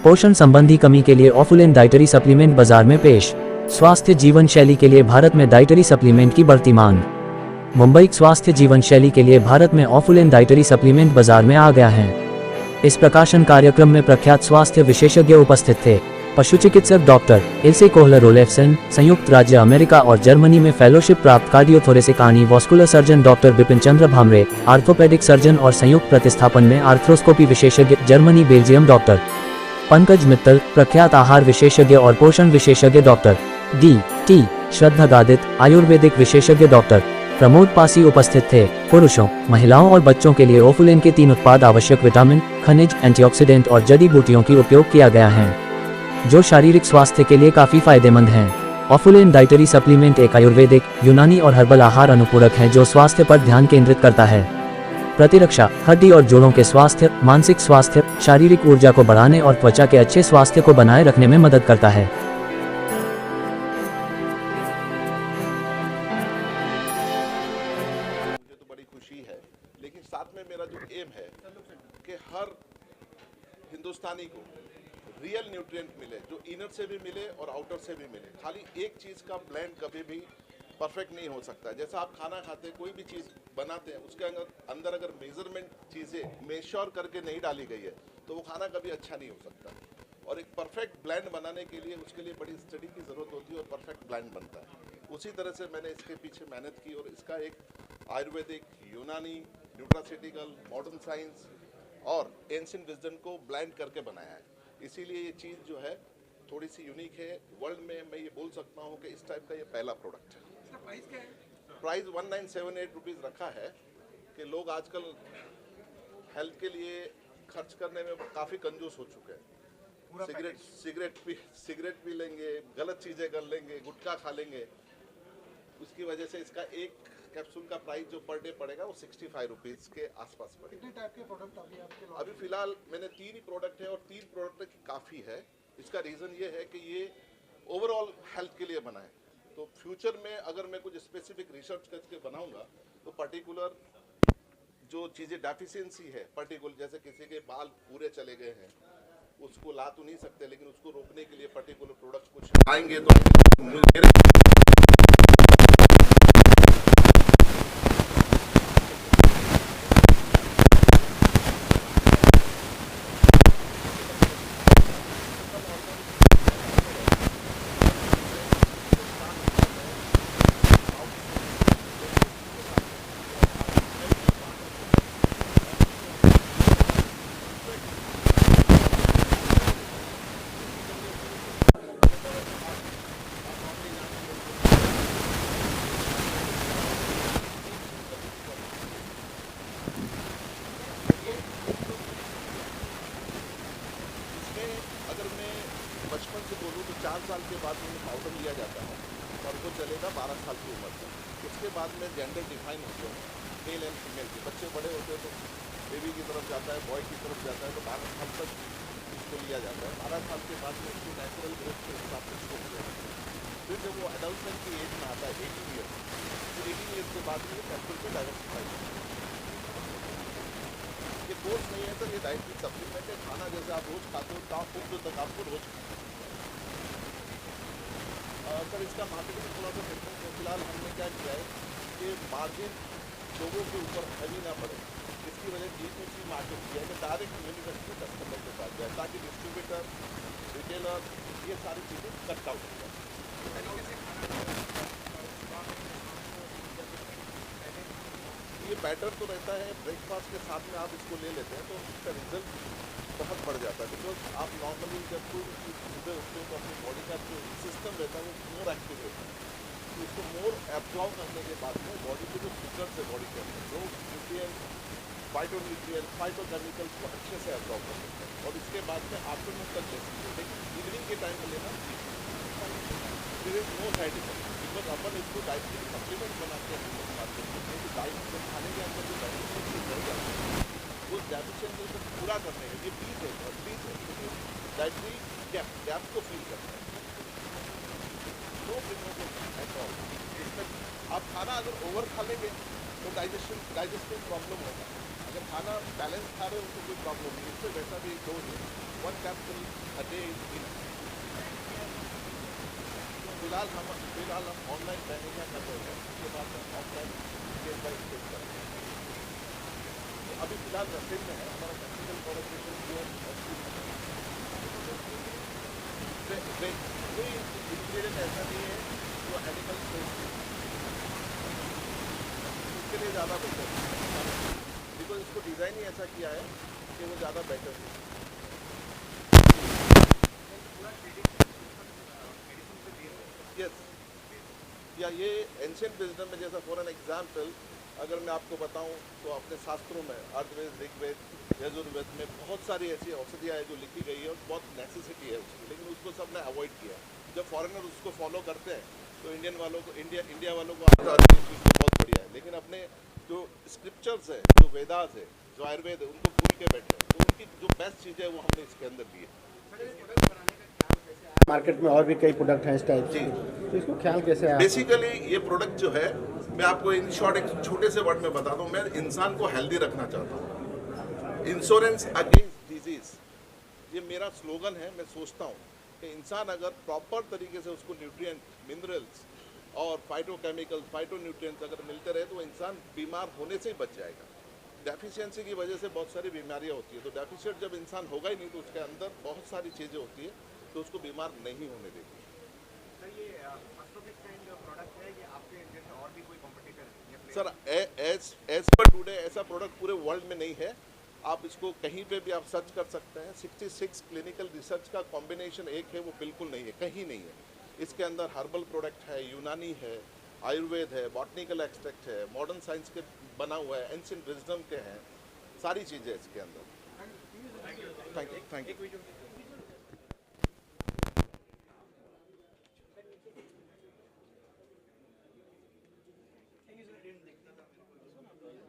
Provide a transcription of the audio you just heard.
पोषण संबंधी कमी के लिए ऑफुलेन डाइटरी सप्लीमेंट बाजार में पेश। स्वास्थ्य जीवन शैली के लिए भारत में डाइटरी सप्लीमेंट की बढ़ती मांग। मुंबई स्वास्थ्य जीवन शैली के लिए भारत में ऑफुलेन डाइटरी सप्लीमेंट बाजार में आ गया है। इस प्रकाशन कार्यक्रम में प्रख्यात स्वास्थ्य विशेषज्ञ उपस्थित थे। पशु चिकित्सक डॉक्टर इल्से कोहलर-ओलेफ्सन, संयुक्त राज्य अमेरिका और जर्मनी में फेलोशिप प्राप्त cardiothoracic vascular surgeon doctor Vipin Chandra Bhamre, orthopaedic surgeon और संयुक्त प्रतिस्थापन में आर्थ्रोस्कोपी विशेषज्ञ Germany Belgium doctor Pankaj Mittal, प्रख्यात आहार विशेषज्ञ और पोषण विशेषज्ञ डॉक्टर डी श्रद्धा गादित, आयुर्वेदिक विशेषज्ञ डॉक्टर प्रमोद पासी उपस्थित थे। पुरुषों, महिलाओं और बच्चों के लिए ऑफुलेन के 3 उत्पाद आवश्यक विटामिन, खनिज, एंटीऑक्सीडेंट और जड़ी बूटियों की उपयोग किया गया है, जो शारीरिक स्वास्थ्य के लिए काफी फायदेमंद हैं। ऑफुलेन डाइटरी सप्लीमेंट एक आयुर्वेदिक, यूनानी और हर्बल आहार अनुपूरक है जो स्वास्थ्य पर ध्यान केंद्रित करता है। प्रतिरक्षा, हड्डी और जोड़ों के स्वास्थ्य, मानसिक स्वास्थ्य, शारीरिक ऊर्जा को बढ़ाने और त्वचा के अच्छे स्वास्थ्य को बनाए रखने में मदद करता है। मुझे तो बड़ी खुशी है, लेकिन साथ में मेरा जो एम है कि हर हिंदुस्तानी को रियल न्यूट्रिएंट मिले, जो इनर से भी मिले और आउटर से भी मिले। खाली एक चीज़ का ब्लेंड कभी भी परफेक्ट नहीं हो सकता। जैसा आप खाना खाते हैं, कोई भी चीज़ बनाते हैं, उसके अंदर अगर मेजरमेंट चीज़ें मेश्योर करके नहीं डाली गई है तो वो खाना कभी अच्छा नहीं हो सकता। और एक परफेक्ट ब्लेंड बनाने के लिए उसके लिए बड़ी स्टडी की ज़रूरत होती है और परफेक्ट ब्लेंड बनता है। उसी तरह से मैंने इसके पीछे मेहनत की और इसका एक आयुर्वेदिक, यूनानी, न्यूट्रास्यूटिकल, मॉडर्न साइंस और एंशिएंट विजडम को ब्लेंड करके बनाया है। इसीलिए ये चीज़ जो है थोड़ी सी यूनिक है। वर्ल्ड में मैं ये बोल सकता हूँ कि इस टाइप का ये पहला प्रोडक्ट है। प्राइस क्या है? प्राइस 1978 रुपीज़ रखा है कि लोग आजकल हेल्थ के लिए खर्च करने में काफ़ी कंजूस हो चुके हैं। सिगरेट पी लेंगे, गलत चीज़ें कर लेंगे, गुटखा खा लेंगे। उसकी वजह से इसका एक कैप्सूल का प्राइस जो पर डे पड़ेगा वो 65 रुपीज़ के आसपास पड़ेगा। कितने टाइप के प्रोडक्ट अभी आपके? अभी फिलहाल मैंने 3 ही प्रोडक्ट है और 3 प्रोडक्ट की काफ़ी है। इसका रीज़न ये है कि ये ओवरऑल हेल्थ के लिए बना है। तो फ्यूचर में अगर मैं कुछ स्पेसिफिक रिसर्च करके बनाऊंगा तो पर्टिकुलर जो चीज़ें डेफिशिएंसी है, पर्टिकुलर जैसे किसी के बाल पूरे चले गए हैं, उसको ला तो नहीं सकते, लेकिन उसको रोकने के लिए पर्टिकुलर प्रोडक्ट कुछ आएंगे तो मेरे बचपन से बोलूँ तो 4 साल के बाद में पाउडर लिया जाता है और वो चलेगा 12 साल की उम्र तक। उसके बाद में जेंडर डिफाइन होते हैं, मेल एंड फीमेल के। बच्चे बड़े होते हैं तो बेबी की तरफ जाता है, बॉय की तरफ जाता है, तो 12 साल तक इसको लिया जाता है। 12 साल के बाद में उसको नेचुरल ग्रोथ के हिसाब से इसको किया जाता है। फिर जब वो एडल्टमेंट की एज में आता है 18 ईयर्स, तो 18 ईयर्स के बाद में ये कैप्सूल पे डाइवर्सिफाई होता है। ये कोर्स नहीं है सर, ये डाइटरी सप्लीमेंट है। खाना जैसे आप रोज खाते हो तो तक आपको रोज सर इसका मार्केटिंग थोड़ा सा डिफरेंट है। फिलहाल हमने क्या किया है कि मार्जिन लोगों के ऊपर हैवी ना पड़े, इसकी वजह D2C मार्केट किया है कि डायरेक्ट मैन्युफैक्चरिंग कस्टमर के पास जाए ताकि डिस्ट्रीब्यूटर, रिटेलर ये सारी चीज़ें कट आउट हो जाए। ये बैटर तो रहता है, ब्रेकफास्ट के साथ में आप इसको ले लेते हैं तो इसका रिजल्ट बहुत बढ़ जाता है। बिकॉज आप नॉर्मली जब कोई चीज़ सुबह उठते हो तो अपनी बॉडी का जो सिस्टम रहता है वो मोर एक्टिव रहता है। तो इसको मोर एब्जॉर्व करने के बाद में बॉडी के जो शुगर्स है बॉडी के अंदर, जो न्यूट्रिएंट, फाइटोन्यूट्रिएंट, फाइटोकेमिकल्स को अच्छे से एब्जॉर्व कर सकते हैं और इसके बाद में आफ्टरनून तक लेते हैं। लेकिन इवनिंग के टाइम में लेना there is no side effect, because अपन इसको डाइटरी सप्लीमेंट बनाते हैं। डाइट को खाने के अंदर जो डेफिशिएंसी रह जाती है उस डेफिशिएंसी को पूरा करने के लिए प्लीज है डाइटरी गैप को फील करना है। No precaution at all. इसमें आप खाना अगर ओवर खा लेंगे तो डाइजेस्टिव प्रॉब्लम होगा। अगर खाना बैलेंस खा रहे हो तो कोई प्रॉब्लम नहीं, इससे वैसा भी डोज है, 1 capsule a day is enough. फिलहाल हम ऑनलाइन पैकिंग कर रहे हैं, उसके बाद हम ऑफलाइन स्टेप बाई स्टेप करेंगे। तो अभी फिलहाल रसिन में है हमारा टेक्निकल प्रोडक्शन कोई इंग्रीडियंट ऐसा नहीं है जो एनिमल सोर्स है, उसके लिए ज़्यादा बेटर है, बिकॉज इसको डिज़ाइन ही ऐसा किया है कि वो ज़्यादा बेटर है। यस, या ये एंशियंट विजडम में, जैसा फॉर एन एग्जाम्पल अगर मैं आपको बताऊं तो अपने शास्त्रों में अर्थवेद, ऋग्वेद, यजुर्वेद में बहुत सारी ऐसी औषधियाँ है जो लिखी गई है और बहुत नेसेसिटी है उसकी, लेकिन उसको सबने अवॉइड किया। जब फॉरेनर उसको फॉलो करते हैं तो इंडिया वालों को आता है बहुत बढ़िया है, लेकिन अपने जो स्क्रिप्चर्स है, जो वेदास है, जो आयुर्वेद है, उनको भूल के बैठे हैं। तो उनकी जो बेस्ट चीज़ है वो हमने इसके अंदर दी है। मार्केट में और भी कई प्रोडक्ट हैं इस टाइप से, तो इसको ख्याल कैसे है? बेसिकली ये प्रोडक्ट जो है, मैं आपको इन शॉर्ट एक छोटे से वर्ड में बताता हूँ, मैं इंसान को हेल्दी रखना चाहता हूँ। इंश्योरेंस अगेंस्ट डिजीज, ये मेरा स्लोगन है। मैं सोचता हूँ कि इंसान अगर प्रॉपर तरीके से उसको न्यूट्रिएंट, मिनरल्स और फाइटोकेमिकल्स, फाइटोन्यूट्रिएंट्स अगर मिलते रहे तो इंसान बीमार होने से ही बच जाएगा। डेफिशिएंसी की वजह से बहुत सारी बीमारियाँ होती है, तो डेफिशिएंट जब इंसान होगा ही नहीं तो उसके अंदर बहुत सारी चीज़ें होती है, तो उसको बीमार नहीं होने देगी। सर एज पर टुडे ऐसा प्रोडक्ट पूरे वर्ल्ड में नहीं है। आप इसको कहीं पे भी आप सर्च कर सकते हैं। 66 क्लिनिकल रिसर्च का कॉम्बिनेशन एक है, वो बिल्कुल नहीं है, कहीं नहीं है। इसके अंदर हर्बल प्रोडक्ट है, यूनानी है, आयुर्वेद है, बॉटनिकल एक्सट्रैक्ट है, मॉडर्न साइंस के बना हुआ है, एंशिएंट विजडम के हैं, सारी चीज़ें इसके अंदर। Thank you.